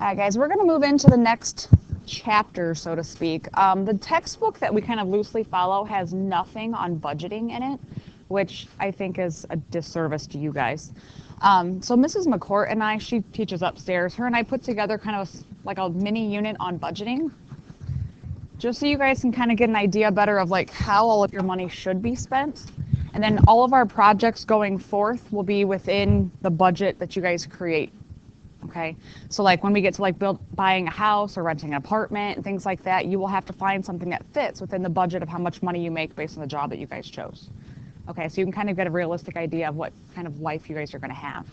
All right, guys, we're going to move into the next chapter, so to speak. The textbook that we kind of loosely follow has nothing on budgeting in it, which I think is a disservice to you guys. So Mrs. McCourt and I, she teaches upstairs. Her and I put together kind of like a mini unit on budgeting, just so you guys can kind of get an idea better of like how all of your money should be spent. And then all of our projects going forth will be within the budget that you guys create. Okay, so like when we get to like buying a house or renting an apartment and things like that, you will have to find something that fits within the budget of how much money you make based on the job that you guys chose. Okay, so you can kind of get a realistic idea of what kind of life you guys are going to have.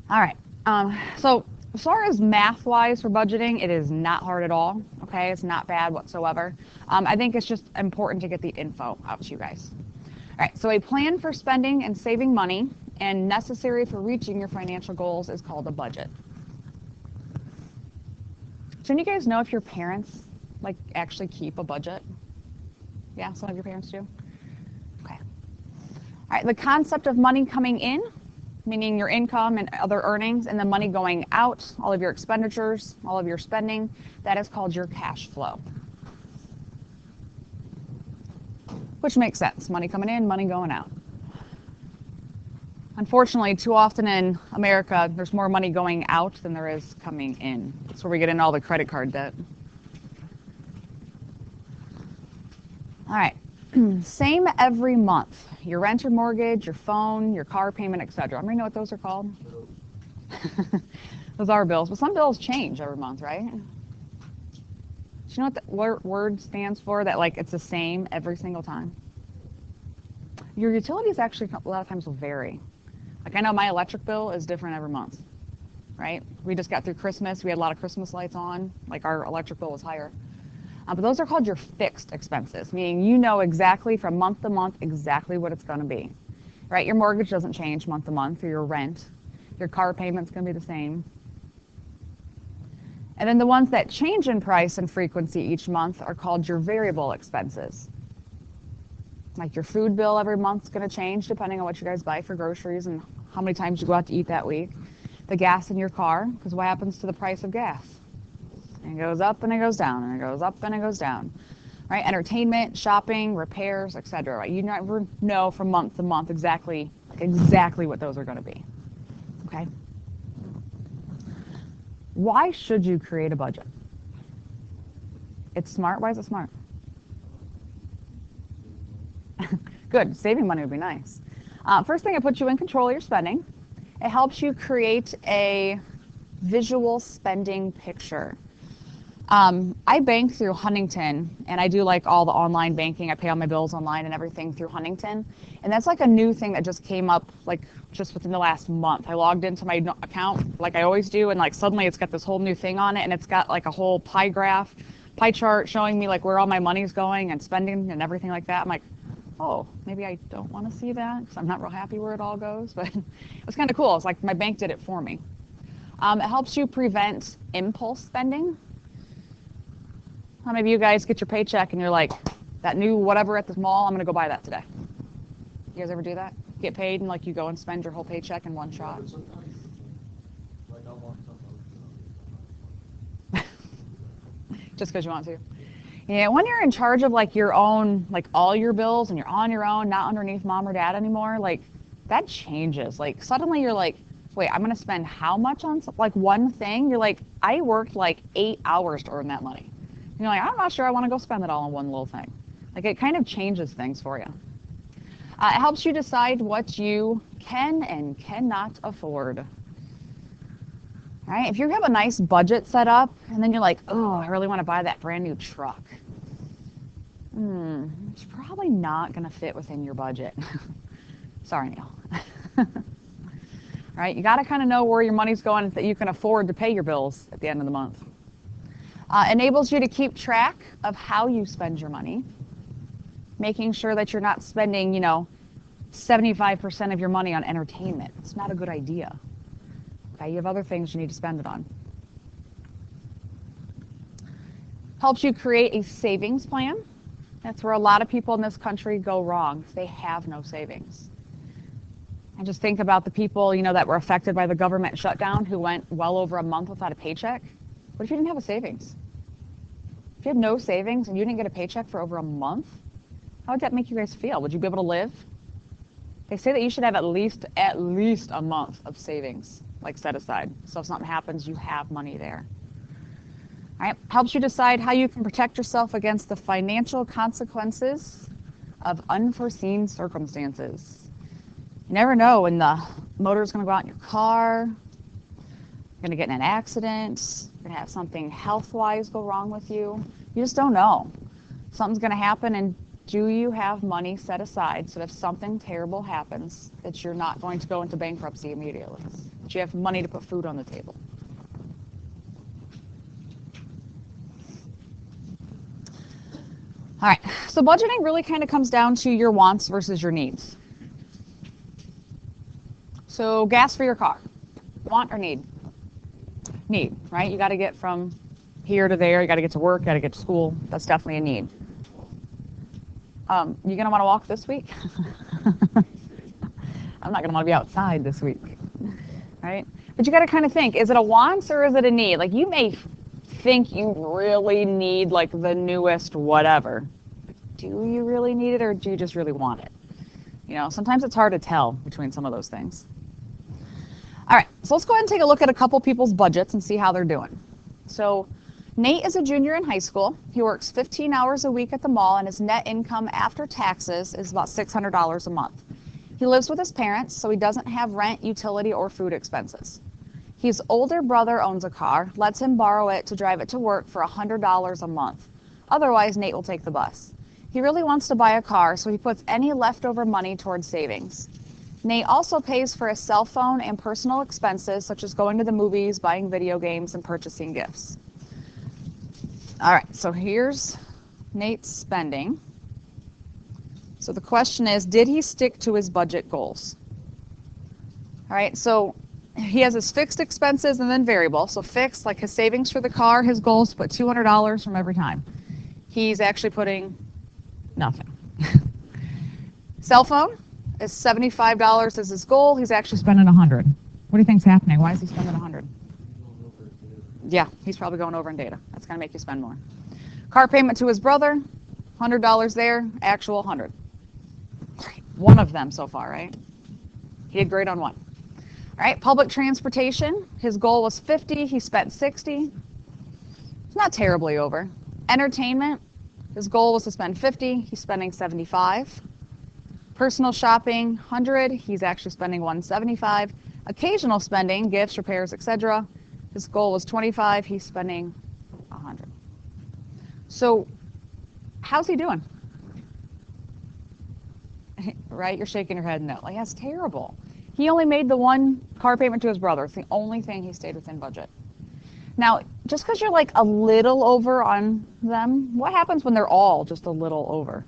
All right, so as far as math-wise for budgeting, it is not hard at all. Okay, it's not bad whatsoever. I think it's just important to get the info out to you guys. All right, so a plan for spending and saving money and necessary for reaching your financial goals is called a budget. So you guys know if your parents like actually keep a budget? Yeah, some of your parents do? Okay. All right, the concept of money coming in, meaning your income and other earnings, and the money going out, all of your expenditures, all of your spending, that is called your cash flow. Which makes sense. Money coming in, money going out. Unfortunately, too often in America, there's more money going out than there is coming in. That's where we get into all the credit card debt. All right, same every month. Your rent or mortgage, your phone, your car payment, etc. Anybody know what those are called? Those are bills, but some bills change every month, right? Do you know what that word stands for? That like it's the same every single time? Your utilities actually a lot of times will vary. Like I know my electric bill is different every month, right? We just got through Christmas. We had a lot of Christmas lights on. Like our electric bill was higher. But those are called your fixed expenses, meaning you know exactly from month to month exactly what it's going to be, right? Your mortgage doesn't change month to month, or your rent. Your car payment's going to be the same. And then the ones that change in price and frequency each month are called your variable expenses. Like your food bill every month is going to change depending on what you guys buy for groceries and how many times you go out to eat that week. The gas in your car, because what happens to the price of gas? It goes up and it goes down, and it goes up and it goes down. Right? Entertainment, shopping, repairs, etc. Right? You never know from month to month exactly what those are going to be. Okay? Why should you create a budget? It's smart. Why is it smart? Good. Saving money would be nice. First thing, it puts you in control of your spending. It helps you create a visual spending picture. I bank through Huntington, and I do like all the online banking. I pay all my bills online and everything through Huntington. And that's like a new thing that just came up like just within the last month. I logged into my account like I always do, and like suddenly it's got this whole new thing on it, and it's got like a whole pie chart showing me like where all my money's going and spending and everything like that. I'm like, oh, maybe I don't want to see that because I'm not real happy where it all goes, but it was kind of cool. It's like my bank did it for me. It helps you prevent impulse spending. How many of you guys get your paycheck and you're like, that new whatever at the mall, I'm going to go buy that today? You guys ever do that? Get paid and like you go and spend your whole paycheck in one shot? Just because you want to. Yeah, when you're in charge of like your own, like all your bills and you're on your own, not underneath mom or dad anymore, like that changes. Like suddenly you're like, wait, I'm going to spend how much on like one thing? You're like, I worked like 8 hours to earn that money. You're like, I'm not sure I want to go spend it all on one little thing. Like it kind of changes things for you. It helps you decide what you can and cannot afford. All right, if you have a nice budget set up and then you're like, oh, I really want to buy that brand new truck. It's probably not going to fit within your budget. Sorry, Neil. All right, you got to kind of know where your money's going that you can afford to pay your bills at the end of the month. Enables you to keep track of how you spend your money, making sure that you're not spending, 75% of your money on entertainment. It's not a good idea. Okay, you have other things you need to spend it on. Helps you create a savings plan. That's where a lot of people in this country go wrong. They have no savings. And just think about the people, that were affected by the government shutdown who went well over a month without a paycheck. What if you didn't have a savings? If you had no savings and you didn't get a paycheck for over a month, how would that make you guys feel? Would you be able to live? They say that you should have at least a month of savings, like set aside. So if something happens, you have money there. All right, helps you decide how you can protect yourself against the financial consequences of unforeseen circumstances. You never know when the motor is going to go out in your car, you're going to get in an accident, you're going to have something health-wise go wrong with you. You just don't know. Something's going to happen, and do you have money set aside so that if something terrible happens, that you're not going to go into bankruptcy immediately, that you have money to put food on the table? All right, so budgeting really kind of comes down to your wants versus your needs. So gas for your car, want or need? Need, right? You got to get from here to there, you got to get to work, got to get to school. That's definitely a need. You gonna want to walk this week? I'm not gonna want to be outside this week, right? But you got to kind of think, is it a want or is it a need? Like, you may think you really need like the newest whatever. Do you really need it, or do you just really want it? Sometimes it's hard to tell between some of those things. All right, so let's go ahead and take a look at a couple people's budgets and see how they're doing. So Nate is a junior in high school. He works 15 hours a week at the mall, and his net income after taxes is about $600 a month. He lives with his parents, so he doesn't have rent, utility, or food expenses. His older brother owns a car, lets him borrow it to drive it to work for $100 a month. Otherwise, Nate will take the bus. He really wants to buy a car, so he puts any leftover money towards savings. Nate also pays for his cell phone and personal expenses, such as going to the movies, buying video games, and purchasing gifts. All right, so here's Nate's spending. So the question is, did he stick to his budget goals? All right, so he has his fixed expenses and then variable. So fixed, like his savings for the car, his goal is to put $200 from every time. He's actually putting nothing. Cell phone is $75 is his goal. He's actually spending $100. What do you think's happening? Why is he spending $100? Yeah, he's probably going over in data. That's going to make you spend more. Car payment to his brother, $100 there, actual $100. One of them so far, right? He did great on one. All right, public transportation, his goal was $50, he spent $60. It's not terribly over. Entertainment, his goal was to spend $50, he's spending $75. Personal shopping, $100, he's actually spending $175. Occasional spending, gifts, repairs, etc. His goal was $25, he's spending $100. So, how's he doing? Right? You're shaking your head no. Like, that's terrible. He only made the one car payment to his brother. It's the only thing he stayed within budget. Now, just because you're like a little over on them, what happens when they're all just a little over?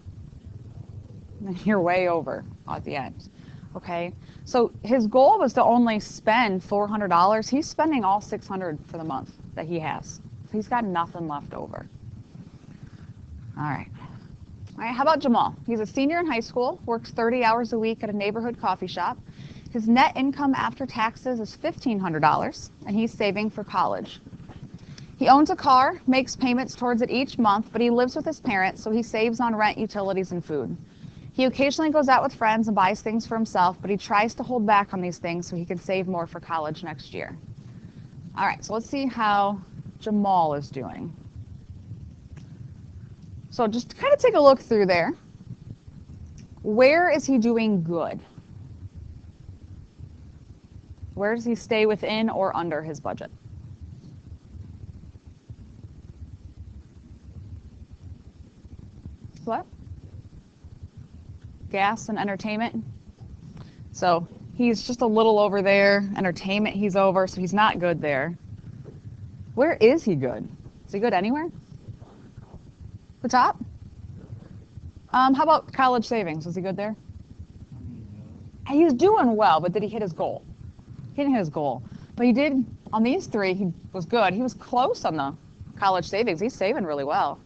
You're way over at the end. Okay? So his goal was to only spend $400. He's spending all $600 for the month that he has. So he's got nothing left over. All right. All right, how about Jamal? He's a senior in high school, works 30 hours a week at a neighborhood coffee shop. His net income after taxes is $1,500, and he's saving for college. He owns a car, makes payments towards it each month, but he lives with his parents, so he saves on rent, utilities, and food. He occasionally goes out with friends and buys things for himself, but he tries to hold back on these things so he can save more for college next year. All right, so let's see how Jamal is doing. So just kind of take a look through there. Where is he doing good? Where does he stay within or under his budget? What? Gas and entertainment. So he's just a little over there. Entertainment, he's over, so he's not good there. Where is he good? Is he good anywhere? The top? How about college savings? Was he good there? He's doing well, but did he hit his goal? He didn't hit his goal. But he did, on these three, he was good. He was close on the college savings. He's saving really well.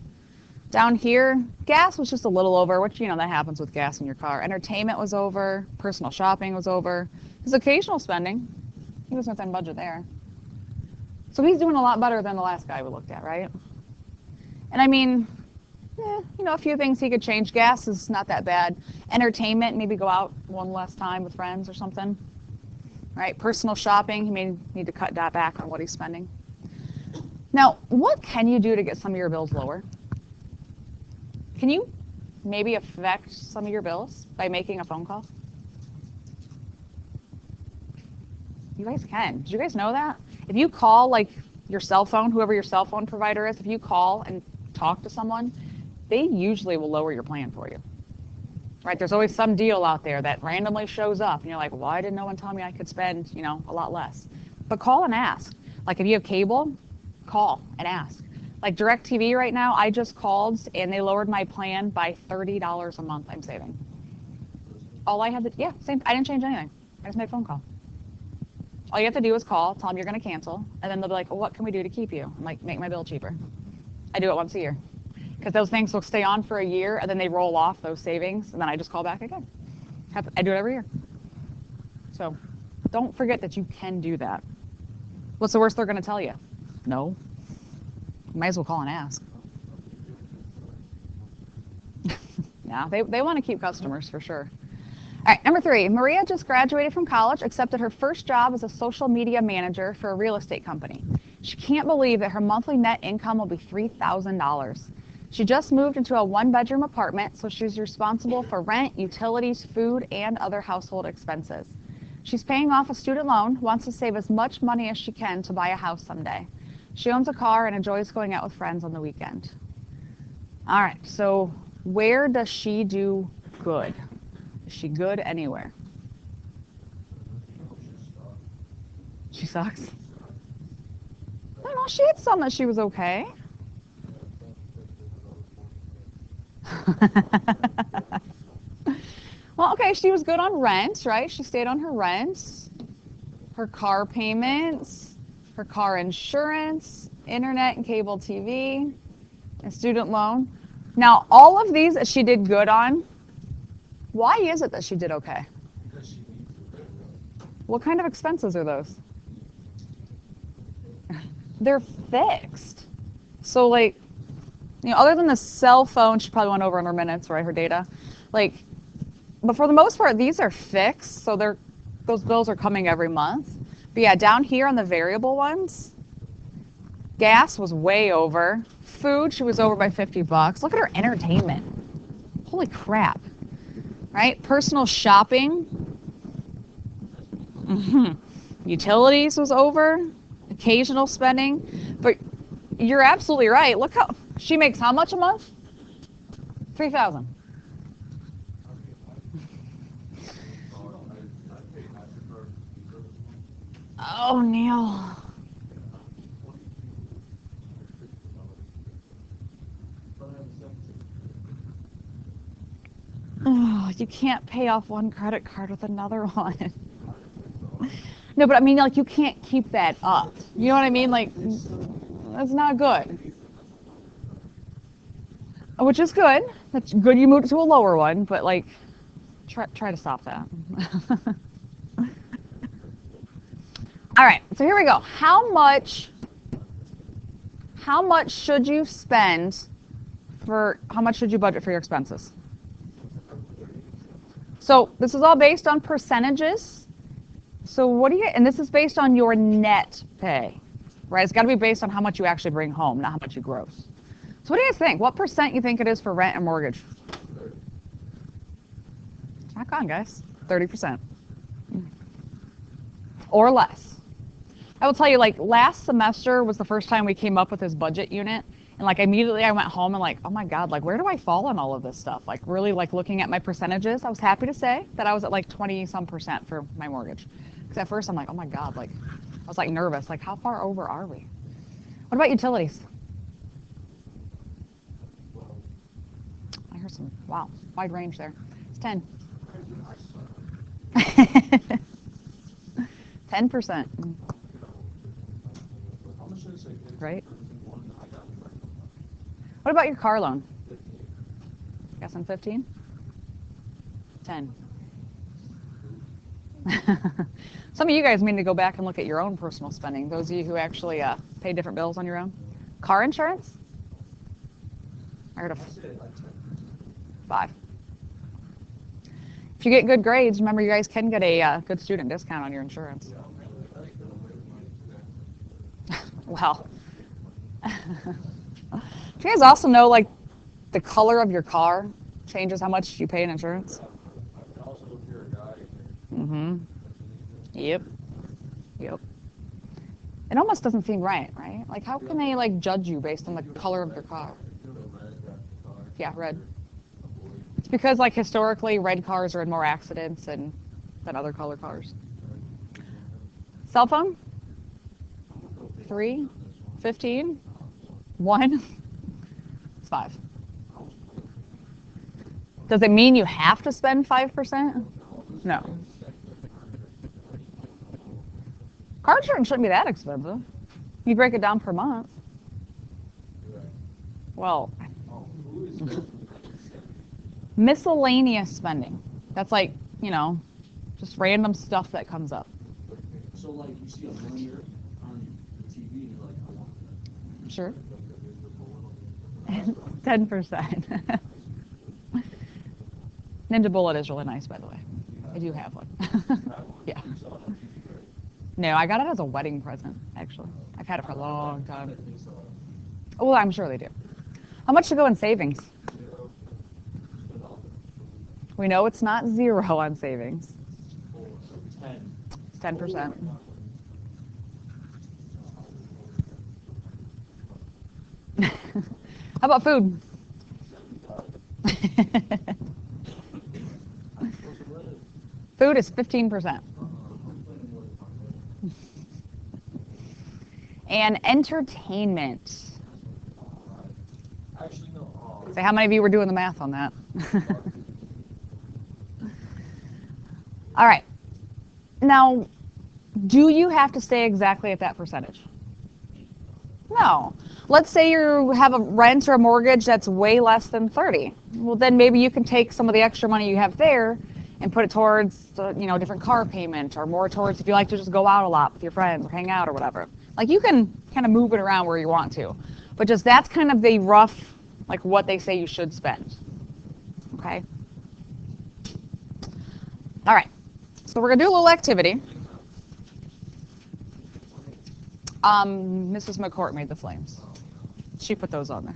Down here, gas was just a little over, which, you know, that happens with gas in your car. Entertainment was over. Personal shopping was over. His occasional spending, he was within budget there. So he's doing a lot better than the last guy we looked at, right? And I mean, you know, a few things he could change. Gas is not that bad. Entertainment, maybe go out one last time with friends or something. Right? Personal shopping, he may need to cut that back on what he's spending. Now, what can you do to get some of your bills lower? Can you maybe affect some of your bills by making a phone call? You guys can. Did you guys know that? If you call like your cell phone, whoever your cell phone provider is, if you call and talk to someone, they usually will lower your plan for you. Right? There's always some deal out there that randomly shows up and you're like, why didn't no one tell me I could spend, you know, a lot less? But call and ask. Like if you have cable, call and ask. Like DirecTV right now, I just called and they lowered my plan by $30 a month I'm saving. All I had to, yeah, same, I didn't change anything. I just made a phone call. All you have to do is call, tell them you're going to cancel, and then they'll be like, well, what can we do to keep you? I'm like, make my bill cheaper. I do it once a year. Because those things will stay on for a year, and then they roll off those savings, and then I just call back again. I do it every year. So don't forget that you can do that. What's the worst they're going to tell you? No. You might as well call and ask. Yeah, they want to keep customers for sure. All right, number 3, Maria just graduated from college, accepted her first job as a social media manager for a real estate company. She can't believe that her monthly net income will be $3,000. She just moved into a 1-bedroom apartment, so she's responsible for rent, utilities, food, and other household expenses. She's paying off a student loan, wants to save as much money as she can to buy a house someday. She owns a car and enjoys going out with friends on the weekend. All right, so where does she do good? Is she good anywhere? She sucks. I don't know, she had some that she was okay. Well, okay, she was good on rent, right? She stayed on her rent, her car payments, her car insurance, internet and cable TV, a student loan. Now, all of these that she did good on, why is it that she did okay? What kind of expenses are those? They're fixed. So like, you know, other than the cell phone, she probably went over in her minutes, right, her data. Like, but for the most part, these are fixed, so those bills are coming every month. But yeah, down here on the variable ones, gas was way over. Food, she was over by $50. Look at her entertainment. Holy crap. Right? Personal shopping. Utilities was over. Occasional spending. But you're absolutely right. Look how she makes how much a month? $3,000. Oh, Neil. Oh, you can't pay off one credit card with another one. No, but I mean, like, you can't keep that up. You know what I mean? Like, that's not good. Which is good. That's good you moved to a lower one, but, like, try to stop that. All right, so here we go. How much should you spend how much should you budget for your expenses? So this is all based on percentages. So what do you, and this is based on your net pay, right? It's got to be based on how much you actually bring home, not how much you gross. So what do you guys think? What percent you think it is for rent and mortgage? Knock on, guys. 30%. Or less. I will tell you, like, last semester was the first time we came up with this budget unit. And, like, immediately I went home and, like, oh, my God, like, where do I fall on all of this stuff? Like, really, like, looking at my percentages, I was happy to say that I was at, like, 20-some% for my mortgage. Because at first I'm like, oh, my God, like, I was, like, nervous. Like, how far over are we? What about utilities? I heard some, wow, wide range there. It's 10. 10%. Right? What about your car loan? Guessing 15? 10. Some of you guys need to go back and look at your own personal spending. Those of you who actually pay different bills on your own. Car insurance? I heard of 5. If you get good grades, remember you guys can get a good student discount on your insurance. Well, do you guys also know like the color of your car changes how much you pay in insurance? Mm-hmm. Yep. Yep. It almost doesn't seem right? Like how can they like judge you based on the color of your car? Yeah, red. It's because like historically red cars are in more accidents than other color cars. Cell phone? 3? 15? 1? It's 5. Does it mean you have to spend 5%? No. Car insurance shouldn't be that expensive. You break it down per month. Well, miscellaneous spending. That's like, you know, just random stuff that comes up. So like you see a linear on the TV and you're like, I want that. Sure. 10%. Ninja Bullet is really nice, by the way. I do have one. Yeah. No, I got it as a wedding present, actually. I've had it for a long time. Well, I'm sure they do. How much to go in savings? We know it's not 0 on savings. 10. It's 10%. How about food? Food is 15%. And entertainment. Say, how many of you were doing the math on that? All right. Now, do you have to stay exactly at that percentage? No. Let's say you have a rent or a mortgage that's way less than 30. Well, then maybe you can take some of the extra money you have there and put it towards, you know, different car payment, or more towards if you like to just go out a lot with your friends or hang out or whatever. Like you can kind of move it around where you want to, but just that's kind of the rough, like what they say you should spend. Okay. All right. So we're gonna do a little activity. Mrs. McCourt made the flames. She put those on there.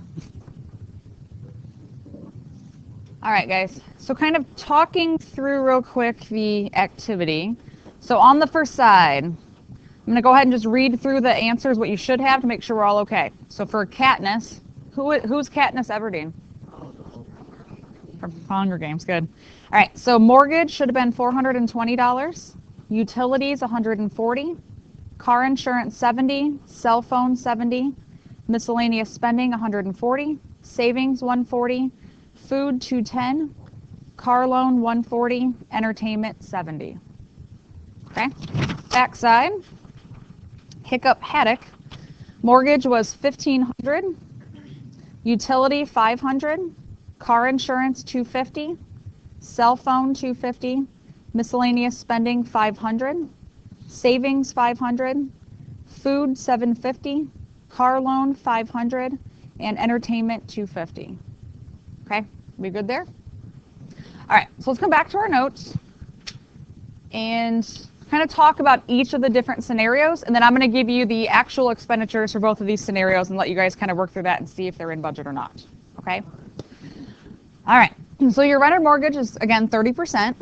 All right, guys. So kind of talking through real quick the activity. So on the first side, I'm going to go ahead and just read through the answers, what you should have to make sure we're all okay. So for Katniss, who's Katniss Everdeen? From Hunger Games, good. All right, so mortgage should have been $420, utilities $140, car insurance $70, cell phone $70, miscellaneous spending $140, savings $140, food $210, car loan $140, entertainment $70. Okay, backside, Hiccup Haddock, mortgage was $1,500, utility $500, car insurance $250, cell phone $250, miscellaneous spending $500, savings $500, food $750, car loan $500, and entertainment $250. Okay, we good there? All right, so let's come back to our notes and kind of talk about each of the different scenarios, and then I'm going to give you the actual expenditures for both of these scenarios and let you guys kind of work through that and see if they're in budget or not. Okay? All right, so your rent or mortgage is, again, 30%.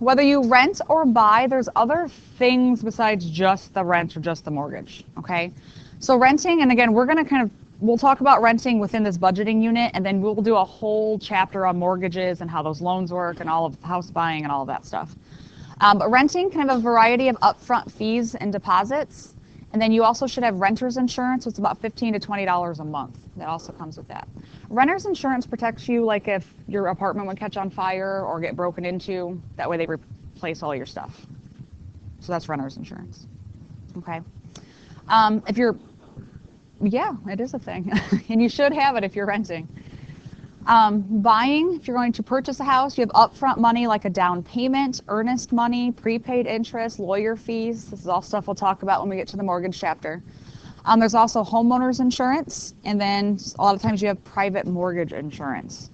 Whether you rent or buy, there's other things besides just the rent or just the mortgage. Okay? So renting, and again, we're going to we'll talk about renting within this budgeting unit, and then we'll do a whole chapter on mortgages and how those loans work and all of house buying and all of that stuff. But renting can have a variety of upfront fees and deposits, and then you also should have renter's insurance, so it's about $15 to $20 a month. That also comes with that. Renter's insurance protects you, like if your apartment would catch on fire or get broken into, that way they replace all your stuff. So that's renter's insurance. Okay. Yeah, it is a thing, and you should have it if you're renting. Buying, if you're going to purchase a house, you have upfront money like a down payment, earnest money, prepaid interest, lawyer fees. This is all stuff we'll talk about when we get to the mortgage chapter. There's also homeowners insurance, and then a lot of times you have private mortgage insurance,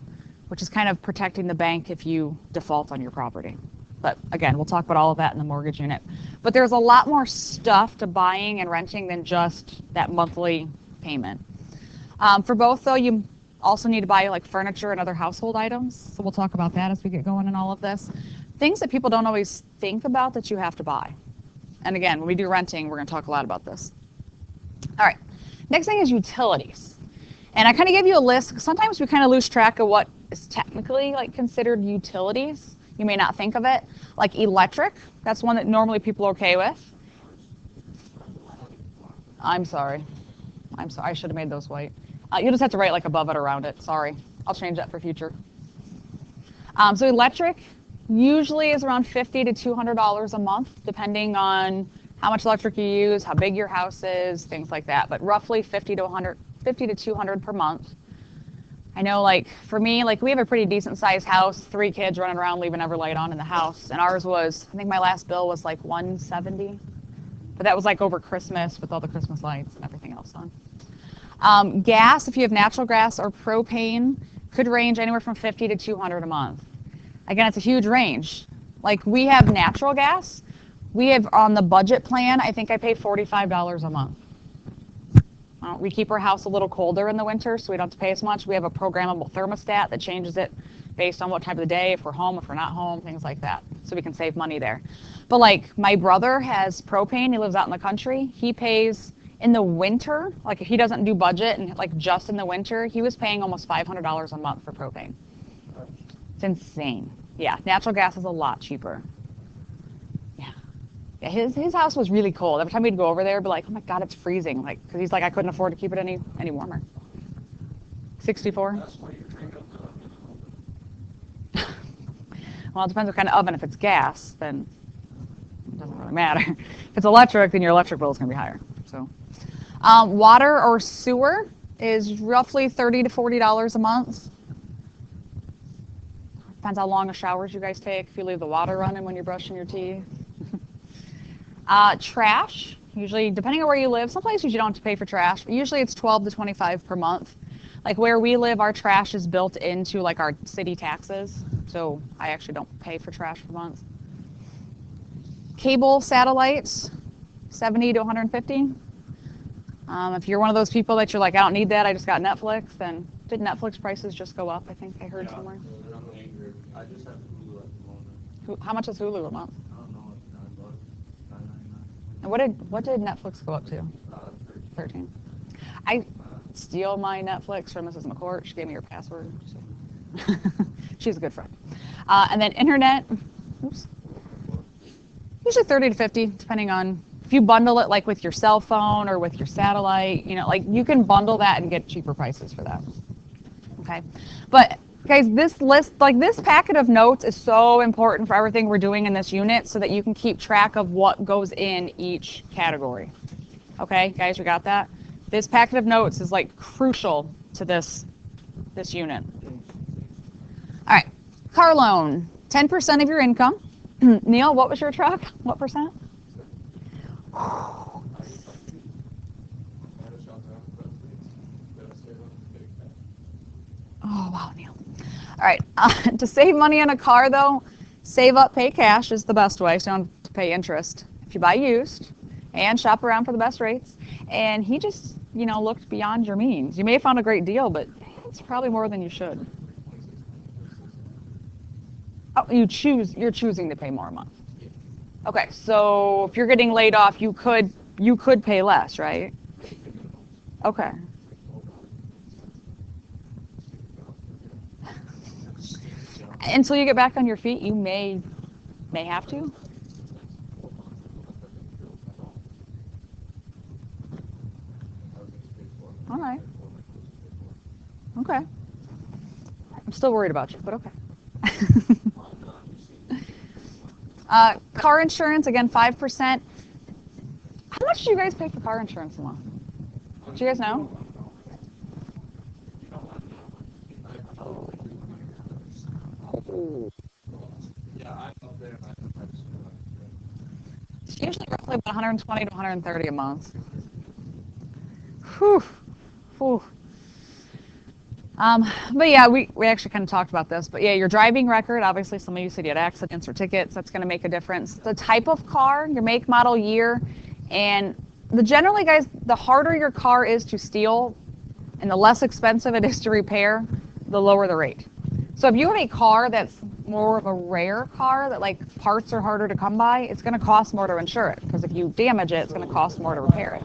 which is kind of protecting the bank if you default on your property. But again, we'll talk about all of that in the mortgage unit. But there's a lot more stuff to buying and renting than just that monthly payment. For both, though, you also need to buy like furniture and other household items. So we'll talk about that as we get going in all of this. Things that people don't always think about that you have to buy. And again, when we do renting, we're going to talk a lot about this. All right. Next thing is utilities. And I kind of gave you a list. Sometimes we kind of lose track of what is technically like considered utilities. You may not think of it. Like electric, that's one that normally people are okay with. I'm sorry. I should have made those white. You just have to write like above it or around it. Sorry. I'll change that for future. So electric usually is around $50 to $200 a month, depending on how much electric you use, how big your house is, things like that. But roughly $50 to $200 per month. I know, like for me, like we have a pretty decent sized house, 3 kids running around leaving every light on in the house, and ours was, I think my last bill was like $170, but that was like over Christmas with all the Christmas lights and everything else on. Gas, if you have natural gas or propane, could range anywhere from $50 to $200 a month. Again, it's a huge range. Like we have natural gas. We have on the budget plan, I think I pay $45 a month. We keep our house a little colder in the winter, so we don't have to pay as much. We have a programmable thermostat that changes it based on what time of the day, if we're home, if we're not home, things like that. So we can save money there. But like my brother has propane. He lives out in the country. He pays in the winter, like if he doesn't do budget and like just in the winter, he was paying almost $500 a month for propane. It's insane. Yeah, natural gas is a lot cheaper. Yeah, his house was really cold. Every time we'd go over there, I'd be like, oh my God, it's freezing. Like, because he's like, I couldn't afford to keep it any warmer. 64? That's why you drink up Well, it depends what kind of oven. If it's gas, then it doesn't really matter. If it's electric, then your electric bill is going to be higher. So, water or sewer is roughly $30 to $40 a month. Depends how long of showers you guys take. If you leave the water running when you're brushing your teeth. Trash, usually depending on where you live, some places you don't have to pay for trash, but usually it's $12 to $25 per month. Like where we live, our trash is built into like our city taxes, so I actually don't pay for trash per month. Cable satellites, $70 to $150. If you're one of those people that you're like, I don't need that, I just got Netflix, then did Netflix prices just go up? I think I heard somewhere. I just have Hulu at the moment. How much is Hulu a month? I don't know, it's $9, $9.99. And what did Netflix go up to? 13. I steal my Netflix from Mrs. McCourt. She gave me her password. So. She's a good friend. And then internet, oops, usually 30 to 50, depending on if you bundle it like with your cell phone or with your satellite. You know, like you can bundle that and get cheaper prices for that. Okay, but guys, this list, like this packet of notes is so important for everything we're doing in this unit so that you can keep track of what goes in each category. Okay, guys, we got that? This packet of notes is like crucial to this unit. All right, car loan, 10% of your income. Neil, what was your truck? What percent? Oh, wow, Neil. All right, to save money on a car, though, save up, pay cash is the best way, so you don't have to pay interest. If you buy used and shop around for the best rates, and he just, you know, looked beyond your means. You may have found a great deal, but it's probably more than you should. Oh, you're choosing to pay more a month. Okay, so if you're getting laid off, you could pay less, right? Okay. Until you get back on your feet, you may have to. All right. Okay. I'm still worried about you, but okay. Car insurance, again, 5%. How much do you guys pay for car insurance a month? Do you guys know? Yeah, I'm up there. It's usually roughly about 120 to 130 a month. Whew. Whew. But yeah, we actually kind of talked about this. But yeah, your driving record, obviously some of you said you had accidents or tickets. That's going to make a difference. The type of car, your make, model, year, and generally, guys, the harder your car is to steal and the less expensive it is to repair, the lower the rate. So if you have a car that's more of a rare car that like parts are harder to come by, it's going to cost more to insure it because if you damage it, it's going to cost more to repair it.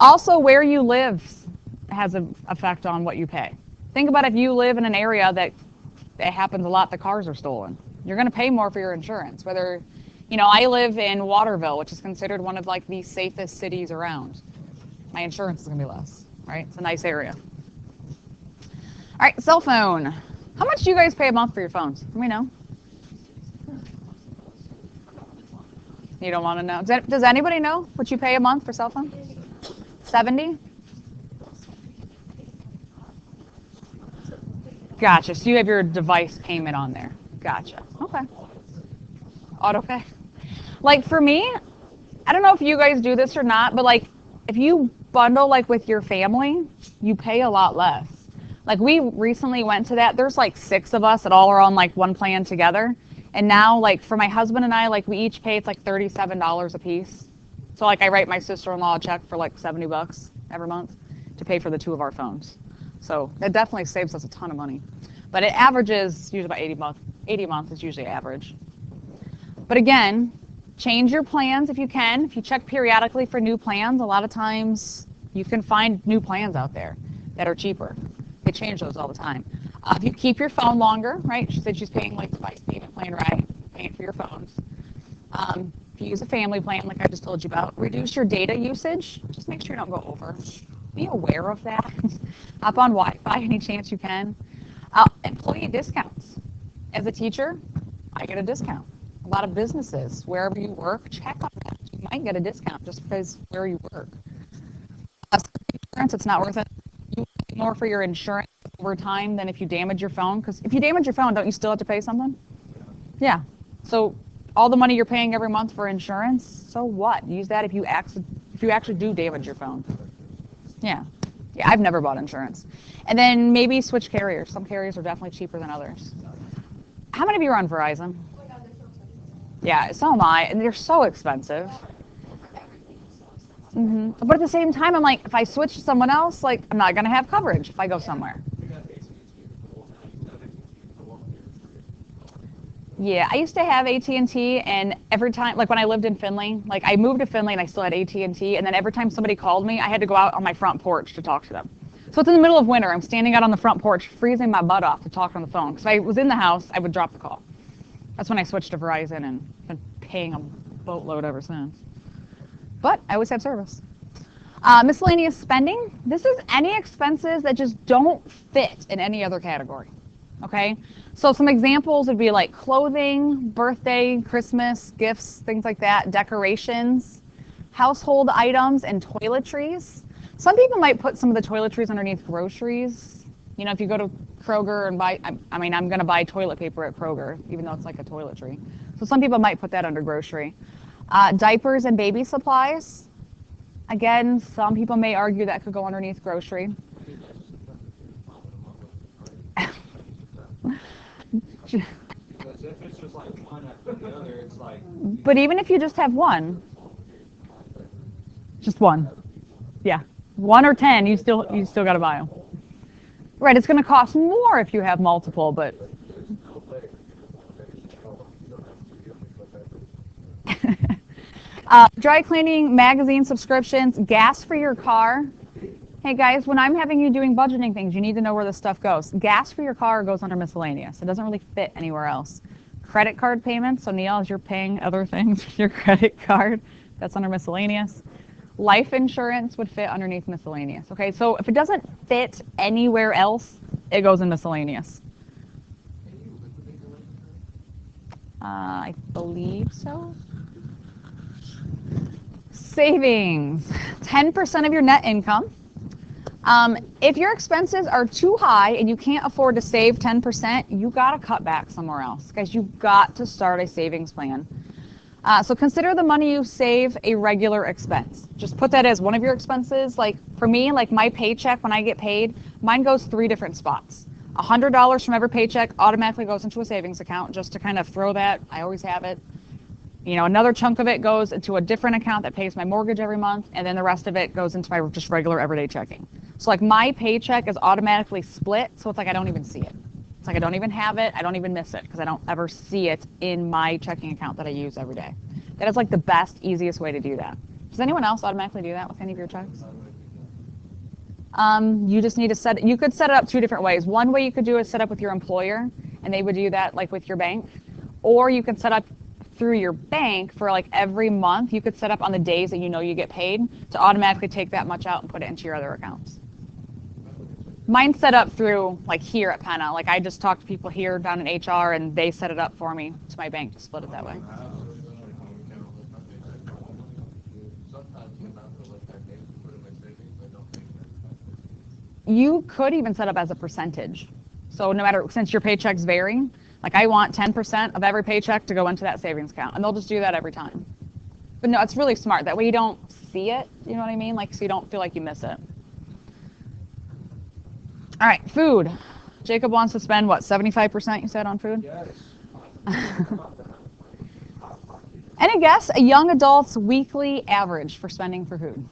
Also, where you live has an effect on what you pay. Think about if you live in an area that it happens a lot, the cars are stolen. You're going to pay more for your insurance. Whether, I live in Waterville, which is considered one of like the safest cities around. My insurance is going to be less, right? It's a nice area. All right, cell phone. How much do you guys pay a month for your phones? Let me know. You don't want to know. Does anybody know what you pay a month for cell phone? 70? Gotcha. So you have your device payment on there. Gotcha. Okay. Auto pay. Like for me, I don't know if you guys do this or not, but like if you bundle like with your family, you pay a lot less. Like we recently went to that. There's like 6 of us that all are on like one plan together. And now like for my husband and I, like we each pay it's like $37 a piece. So like I write my sister-in-law a check for like $70 every month to pay for the 2 of our phones. So it definitely saves us a ton of money. But it averages usually about 80 a month is usually average. But again, change your plans if you can. If you check periodically for new plans, a lot of times you can find new plans out there that are cheaper. They change those all the time. If you keep your phone longer, right? She said she's paying like device payment plan, right? Paying for your phones. If you use a family plan, like I just told you about, reduce your data usage. Just make sure you don't go over. Be aware of that. Hop on Wi-Fi any chance you can. Employee discounts. As a teacher, I get a discount. A lot of businesses, wherever you work, check on that. You might get a discount just because where you work. Insurance, it's not worth it. You pay more for your insurance over time than if you damage your phone. Because if you damage your phone, don't you still have to pay something? Yeah. So all the money you're paying every month for insurance, so what? Use that if you actually do damage your phone. Yeah. Yeah, I've never bought insurance. And then maybe switch carriers. Some carriers are definitely cheaper than others. How many of you are on Verizon? Yeah, so am I. And they're so expensive. But at the same time, I'm like, if I switch to someone else, like, I'm not going to have coverage if I go somewhere. Yeah, I used to have AT&T, and every time, like when I lived in Findlay, like I moved to Findlay and I still had AT&T, and then every time somebody called me, I had to go out on my front porch to talk to them. So it's in the middle of winter. I'm standing out on the front porch, freezing my butt off to talk on the phone. Because if I was in the house, I would drop the call. That's when I switched to Verizon and been paying a boatload ever since. But I always have service. Miscellaneous spending. This is any expenses that just don't fit in any other category. Okay? So some examples would be like clothing, birthday, Christmas, gifts, things like that, decorations, household items, and toiletries. Some people might put some of the toiletries underneath groceries. You know, if you go to Kroger and buy, I'm going to buy toilet paper at Kroger, even though it's like a toiletry. So some people might put that under grocery. Diapers and baby supplies. Again, some people may argue that could go underneath grocery. Because if it's just like one after the other, it's like. But even if you just have one, just one, yeah, 1 or 10, you still got to buy them. Right, it's going to cost more if you have multiple, but. Dry cleaning, magazine subscriptions, gas for your car. Hey guys, when I'm having you doing budgeting things, you need to know where this stuff goes. Gas for your car goes under miscellaneous. It doesn't really fit anywhere else. Credit card payments, so Neil, as you're paying other things with your credit card, that's under miscellaneous. Life insurance would fit underneath miscellaneous. Okay, so if it doesn't fit anywhere else, it goes in miscellaneous. I believe so. Savings, 10% of your net income. If your expenses are too high and you can't afford to save 10%, you got to cut back somewhere else. Guys, you've got to start a savings plan. So consider the money you save a regular expense. Just put that as one of your expenses. Like for me, like my paycheck, when I get paid, mine goes 3 different spots. $100 from every paycheck automatically goes into a savings account just to kind of throw that. I always have it. You know, another chunk of it goes into a different account that pays my mortgage every month, and then the rest of it goes into my just regular everyday checking. So like my paycheck is automatically split, so it's like I don't even see it. It's like I don't even have it, I don't even miss it, because I don't ever see it in my checking account that I use every day. That is like the best, easiest way to do that. Does anyone else automatically do that with any of your checks? You just need to you could set it up 2 different ways. One way you could do is set up with your employer, and they would do that like with your bank. Or you can set up through your bank for like every month. You could set up on the days that you know you get paid to automatically take that much out and put it into your other accounts. Mine's set up through like here at Penna. Like I just talked to people here down in HR and they set it up for me to my bank to split it that way. You could even set up as a percentage. So no matter, since your paychecks vary, like I want 10% of every paycheck to go into that savings account, and they'll just do that every time. But no, it's really smart. That way you don't see it, you know what I mean? Like, so you don't feel like you miss it. All right, food. Jacob wants to spend, what, 75% you said on food? Yes. Any guess a young adult's weekly average for spending for food?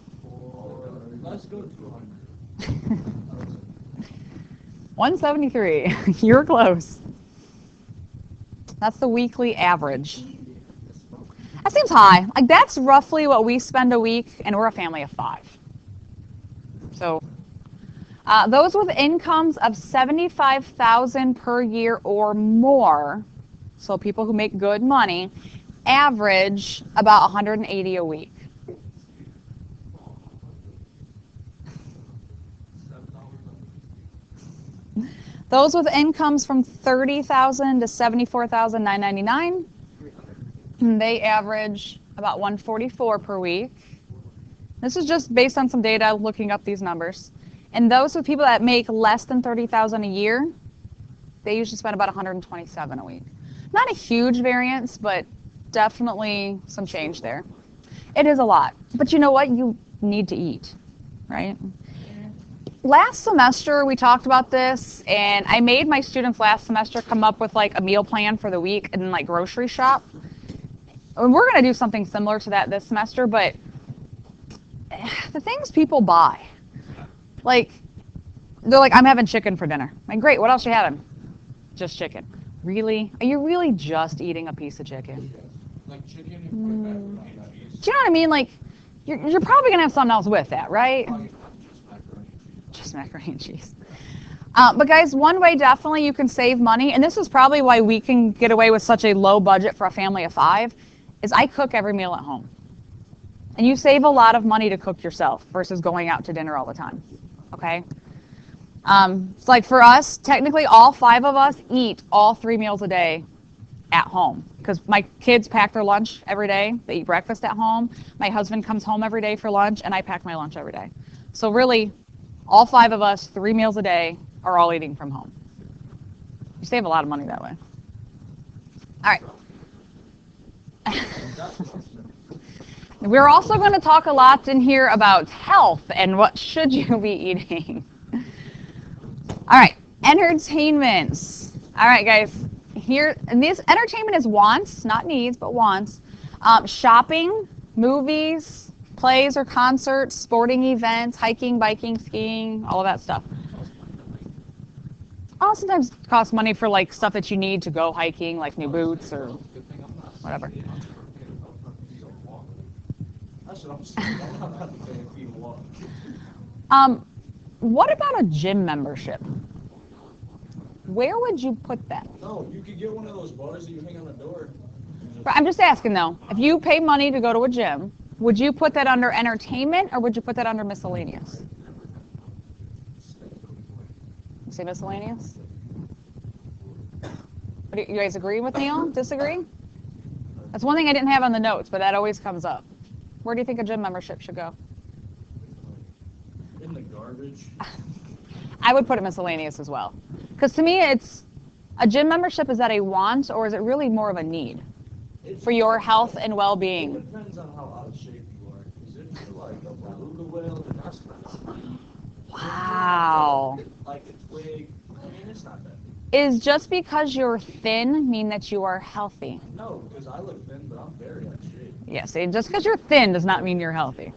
Let's go 200. 173. You're close. That's the weekly average. That seems high. Like that's roughly what we spend a week, and we're a family of 5. So those with incomes of $75,000 per year or more, so people who make good money, average about 180 a week. Those with incomes from $30,000 to $74,999, they average about 144 per week. This is just based on some data looking up these numbers. And those with people that make less than $30,000 a year, they usually spend about 127 a week. Not a huge variance, but definitely some change there. It is a lot. But you know what? You need to eat, right? Last semester we talked about this, and I made my students last semester come up with like a meal plan for the week and then like grocery shop. And we're going to do something similar to that this semester, but the things people buy, like they're like, I'm having chicken for dinner. Like, great, what else you having? Just chicken. Really? Are you really just eating a piece of chicken? Like chicken and Do you know what I mean? Like, you're probably going to have something else with that, right? Just macaroni and cheese. But guys, one way definitely you can save money, and this is probably why we can get away with such a low budget for a family of 5, is I cook every meal at home. And you save a lot of money to cook yourself versus going out to dinner all the time, okay? It's like for us, technically all 5 of us eat all 3 meals a day at home because my kids pack their lunch every day. They eat breakfast at home. My husband comes home every day for lunch, and I pack my lunch every day. So really, all 5 of us, 3 meals a day, are all eating from home. You save a lot of money that way. All right. We're also going to talk a lot in here about health and what should you be eating. All right, entertainments. All right, guys. Here, and this entertainment is wants, not needs, but wants. Shopping, movies, plays or concerts, sporting events, hiking, biking, skiing, all of that stuff. Sometimes it costs money for like stuff that you need to go hiking, like new boots or whatever. What about a gym membership? Where would you put that? No, you could get one of those bars that you hang on the door. I'm just asking though, if you pay money to go to a gym, would you put that under entertainment or would you put that under miscellaneous? You say miscellaneous? You guys agree with Neil? Disagree? That's one thing I didn't have on the notes, but that always comes up. Where do you think a gym membership should go? In the garbage. I would put it miscellaneous as well. Because to me, it's a gym membership, is that a want or is it really more of a need for your health and well-being? It depends on how out of shape you are. Because if you're like a beluga whale, then that's not. Wow. Like a twig. I mean, it's not that big. Is just because you're thin mean that you are healthy? No, because I look thin, but I'm very out of shape. Yes, just because you're thin does not mean you're healthy.